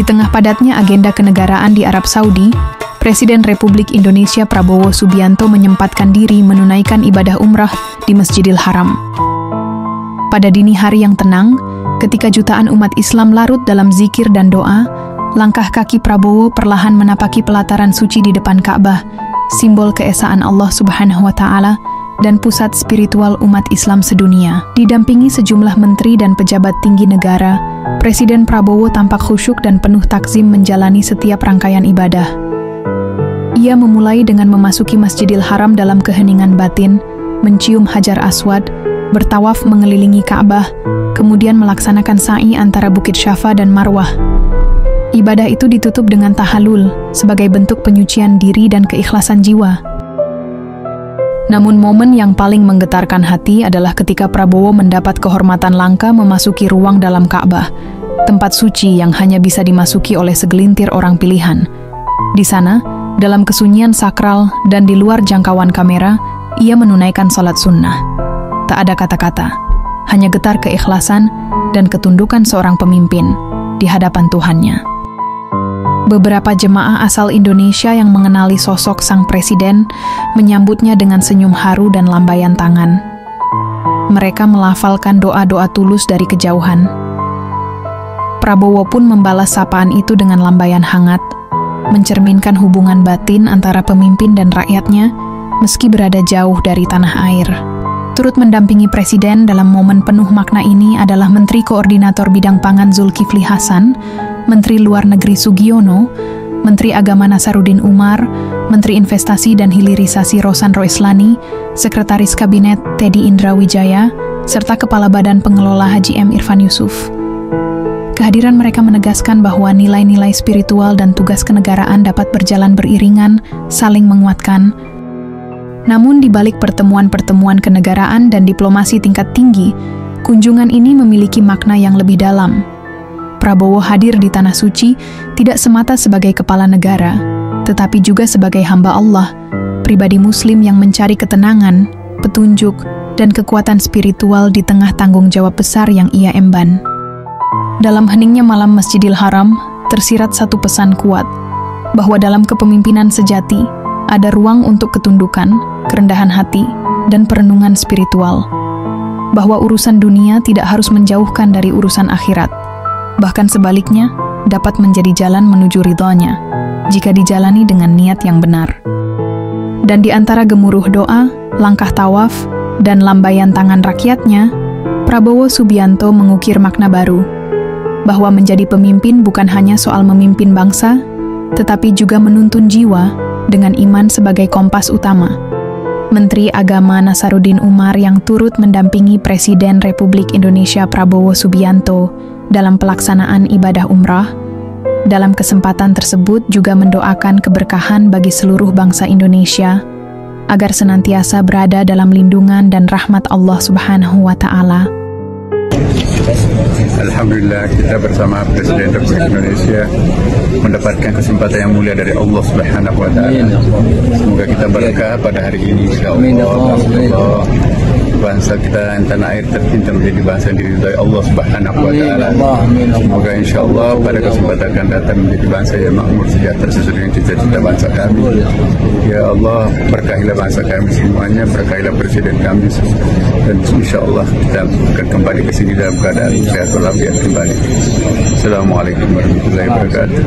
tengah padatnya agenda kenegaraan di Arab Saudi, Presiden Republik Indonesia Prabowo Subianto menyempatkan diri menunaikan ibadah umrah di Masjidil Haram. Pada dini hari yang tenang, ketika jutaan umat Islam larut dalam zikir dan doa, langkah kaki Prabowo perlahan menapaki pelataran suci di depan Ka'bah, simbol keesaan Allah Subhanahu wa Ta'ala dan pusat spiritual umat Islam sedunia. Didampingi sejumlah menteri dan pejabat tinggi negara, Presiden Prabowo tampak khusyuk dan penuh takzim menjalani setiap rangkaian ibadah. Ia memulai dengan memasuki Masjidil Haram dalam keheningan batin, mencium Hajar Aswad, bertawaf mengelilingi Ka'bah, kemudian melaksanakan sa'i antara Bukit Syafa dan Marwah. Ibadah itu ditutup dengan tahalul sebagai bentuk penyucian diri dan keikhlasan jiwa. Namun momen yang paling menggetarkan hati adalah ketika Prabowo mendapat kehormatan langka memasuki ruang dalam Ka'bah, tempat suci yang hanya bisa dimasuki oleh segelintir orang pilihan. Di sana, dalam kesunyian sakral dan di luar jangkauan kamera, ia menunaikan salat sunnah. Tak ada kata-kata, hanya getar keikhlasan dan ketundukan seorang pemimpin di hadapan Tuhannya. Beberapa jemaah asal Indonesia yang mengenali sosok sang presiden menyambutnya dengan senyum haru dan lambaian tangan. Mereka melafalkan doa-doa tulus dari kejauhan. Prabowo pun membalas sapaan itu dengan lambaian hangat, mencerminkan hubungan batin antara pemimpin dan rakyatnya meski berada jauh dari tanah air. Turut mendampingi presiden dalam momen penuh makna ini adalah Menteri Koordinator Bidang Pangan Zulkifli Hasan, Menteri Luar Negeri Sugiono, Menteri Agama Nasaruddin Umar, Menteri Investasi dan Hilirisasi Rosan Roislani, Sekretaris Kabinet Teddy Indra Wijaya, serta Kepala Badan Pengelola Haji M. Irfan Yusuf. Kehadiran mereka menegaskan bahwa nilai-nilai spiritual dan tugas kenegaraan dapat berjalan beriringan, saling menguatkan. Namun di balik pertemuan-pertemuan kenegaraan dan diplomasi tingkat tinggi, kunjungan ini memiliki makna yang lebih dalam. Prabowo hadir di Tanah Suci tidak semata sebagai kepala negara, tetapi juga sebagai hamba Allah, pribadi Muslim yang mencari ketenangan, petunjuk, dan kekuatan spiritual di tengah tanggung jawab besar yang ia emban. Dalam heningnya malam Masjidil Haram, tersirat satu pesan kuat, bahwa dalam kepemimpinan sejati, ada ruang untuk ketundukan, kerendahan hati, dan perenungan spiritual. Bahwa urusan dunia tidak harus menjauhkan dari urusan akhirat. Bahkan sebaliknya, dapat menjadi jalan menuju ridhonya, jika dijalani dengan niat yang benar. Dan di antara gemuruh doa, langkah tawaf, dan lambaian tangan rakyatnya, Prabowo Subianto mengukir makna baru, bahwa menjadi pemimpin bukan hanya soal memimpin bangsa, tetapi juga menuntun jiwa dengan iman sebagai kompas utama. Menteri Agama Nasaruddin Umar yang turut mendampingi Presiden Republik Indonesia Prabowo Subianto dalam pelaksanaan ibadah umrah, dalam kesempatan tersebut juga mendoakan keberkahan bagi seluruh bangsa Indonesia, agar senantiasa berada dalam lindungan dan rahmat Allah Subhanahu wa Ta'ala. Alhamdulillah, kita bersama Presiden Republik Indonesia mendapatkan kesempatan yang mulia dari Allah Subhanahu wa Ta'ala. Semoga kita berkah pada hari ini, insyaallah. Bangsa kita yang tanah air tercinta menjadi bangsa yang diridhai Allah Subhanahu wa Ta'ala. Semoga insyaallah pada kesempatan akan datang menjadi bangsa yang makmur sejahtera sesuai dengan cita-cita bangsa kami. Ya Allah, berkahilah bangsa kami semuanya, berkahilah Presiden kami, dan insyaallah kita akan kembali ke sini dalam keadaan sehat walafiat kembali. Assalamualaikum warahmatullahi wabarakatuh.